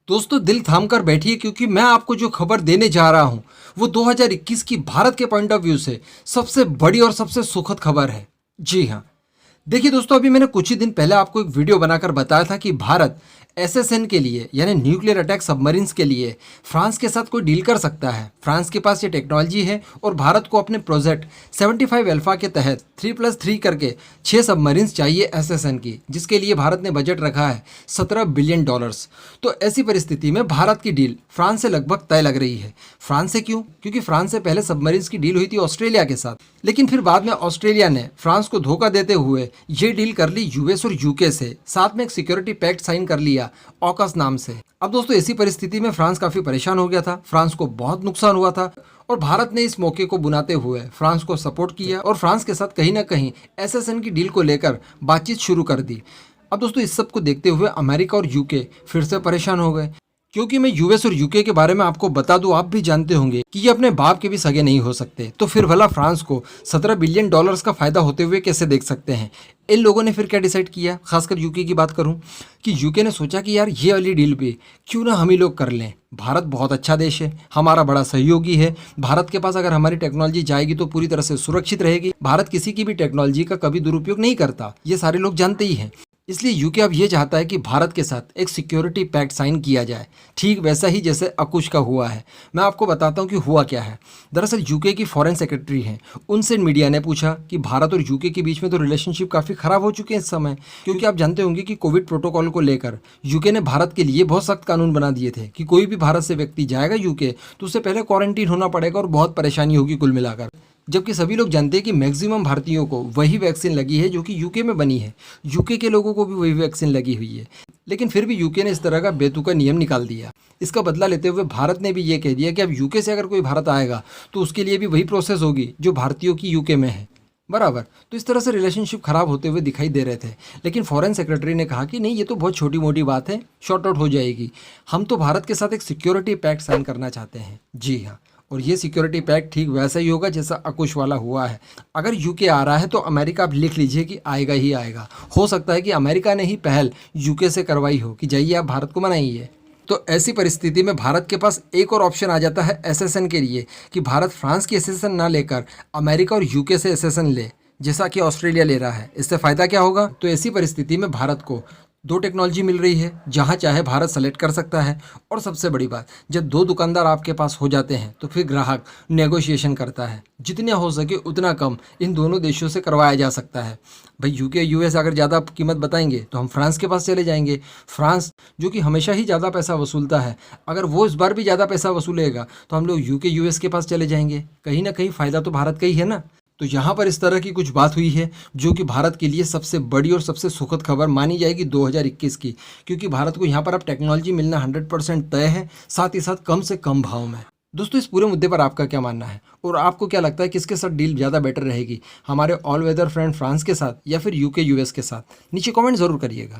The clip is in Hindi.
दोस्तों दिल थाम कर बैठिए क्योंकि मैं आपको जो खबर देने जा रहा हूं वो 2021 की भारत के पॉइंट ऑफ व्यू से सबसे बड़ी और सबसे सुखद खबर है। जी हाँ, देखिए दोस्तों, अभी मैंने कुछ ही दिन पहले आपको एक वीडियो बनाकर बताया था कि भारत एसएसएन के लिए यानी न्यूक्लियर अटैक सबमरीन्स के लिए फ्रांस के साथ कोई डील कर सकता है। फ्रांस के पास ये टेक्नोलॉजी है और भारत को अपने प्रोजेक्ट 75 अल्फा के तहत 3+3 करके 6 सबमरीन्स चाहिए एसएसएन की, जिसके लिए भारत ने बजट रखा है $17 बिलियन। तो ऐसी परिस्थिति में भारत की डील फ्रांस से लगभग तय लग रही है। फ्रांस से क्यों? क्योंकि फ्रांस से पहले सबमरीन्स की डील हुई थी ऑस्ट्रेलिया के साथ, लेकिन फिर बाद में ऑस्ट्रेलिया ने फ्रांस को धोखा देते हुए ये डील कर ली यूएस और यूके से, साथ में एक सिक्योरिटी पैक्ट साइन कर लिया ऑकस नाम से। अब दोस्तों ऐसी परिस्थिति में फ्रांस काफी परेशान हो गया था, फ्रांस को बहुत नुकसान हुआ था और भारत ने इस मौके को बुनाते हुए फ्रांस को सपोर्ट किया और फ्रांस के साथ कहीं ना कहीं एसएसएन की डील को लेकर बातचीत शुरू कर दी। अब दोस्तों इस सब को देखते हुए अमेरिका और यूके फिर से परेशान हो गए, क्योंकि मैं यूएस और यूके के बारे में आपको बता दूं, आप भी जानते होंगे कि ये अपने बाप के भी सगे नहीं हो सकते। तो फिर भला फ्रांस को $17 बिलियन का फायदा होते हुए कैसे देख सकते हैं? इन लोगों ने फिर क्या डिसाइड किया, खासकर यूके की बात करूं, कि यूके ने सोचा कि यार ये वाली डील भी क्यों ना हम ही लोग कर लें। भारत बहुत अच्छा देश है, हमारा बड़ा सहयोगी है, भारत के पास अगर हमारी टेक्नोलॉजी जाएगी तो पूरी तरह से सुरक्षित रहेगी। भारत किसी की भी टेक्नोलॉजी का कभी दुरुपयोग नहीं करता, ये सारे लोग जानते ही हैं। इसलिए यूके अब ये चाहता है कि भारत के साथ एक सिक्योरिटी पैक्ट साइन किया जाए, ठीक वैसा ही जैसे अकुश का हुआ है। मैं आपको बताता हूँ कि हुआ क्या है। दरअसल यूके की फॉरेन सेक्रेटरी हैं, उनसे मीडिया ने पूछा कि भारत और यूके के बीच में तो रिलेशनशिप काफ़ी ख़राब हो चुके हैं इस समय, क्योंकि आप जानते होंगे कि कोविड प्रोटोकॉल को लेकर यूके ने भारत के लिए बहुत सख्त कानून बना दिए थे कि कोई भी भारत से व्यक्ति जाएगा यूके तो उससे पहले क्वारंटीन होना पड़ेगा और बहुत परेशानी होगी कुल मिलाकर। जबकि सभी लोग जानते हैं कि मैक्सिमम भारतीयों को वही वैक्सीन लगी है जो कि यूके में बनी है, यूके के लोगों को भी वही वैक्सीन लगी हुई है, लेकिन फिर भी यूके ने इस तरह का बेतुका नियम निकाल दिया। इसका बदला लेते हुए भारत ने भी ये कह दिया कि अब यूके से अगर कोई भारत आएगा तो उसके लिए भी वही प्रोसेस होगी जो भारतीयों की यूके में है, बराबर। तो इस तरह से रिलेशनशिप खराब होते हुए दिखाई दे रहे थे, लेकिन फॉरेन सेक्रेटरी ने कहा कि नहीं, ये तो बहुत छोटी मोटी बात है, शॉर्ट आउट हो जाएगी। हम तो भारत के साथ एक सिक्योरिटी पैक्ट साइन करना चाहते हैं। जी हाँ, और ये सिक्योरिटी पैक्ट ठीक वैसा ही होगा जैसा अकुश वाला हुआ है। अगर यूके आ रहा है तो अमेरिका आप लिख लीजिए कि आएगा ही आएगा। हो सकता है कि अमेरिका ने ही पहल यूके से करवाई हो कि जाइए आप भारत को मनाइए। तो ऐसी परिस्थिति में भारत के पास एक और ऑप्शन आ जाता है एसएसएन के लिए, कि भारत फ्रांस की एसएसएन ना लेकर अमेरिका और यूके से एसएसएन ले, जैसा कि ऑस्ट्रेलिया ले रहा है। इससे फ़ायदा क्या होगा? तो ऐसी परिस्थिति में भारत को दो टेक्नोलॉजी मिल रही है, जहां चाहे भारत सेलेक्ट कर सकता है। और सबसे बड़ी बात, जब दो दुकानदार आपके पास हो जाते हैं तो फिर ग्राहक नेगोशिएशन करता है, जितना हो सके उतना कम इन दोनों देशों से करवाया जा सकता है। भाई यूके यूएस अगर ज़्यादा कीमत बताएंगे तो हम फ्रांस के पास चले जाएंगे। फ्रांस जो कि हमेशा ही ज़्यादा पैसा वसूलता है, अगर वो इस बार भी ज़्यादा पैसा वसूलेगा तो हम लोग यूके यूएस के पास चले जाएंगे। कहीं ना कहीं फ़ायदा तो भारत का ही है ना। तो यहाँ पर इस तरह की कुछ बात हुई है जो कि भारत के लिए सबसे बड़ी और सबसे सुखद खबर मानी जाएगी 2021 की, क्योंकि भारत को यहाँ पर अब टेक्नोलॉजी मिलना 100% तय है, साथ ही साथ कम से कम भाव में। दोस्तों इस पूरे मुद्दे पर आपका क्या मानना है और आपको क्या लगता है किसके साथ डील ज़्यादा बेटर रहेगी, हमारे ऑल वेदर फ्रेंड फ्रांस के साथ या फिर यूके यूएस के साथ? नीचे कमेंट ज़रूर करिएगा।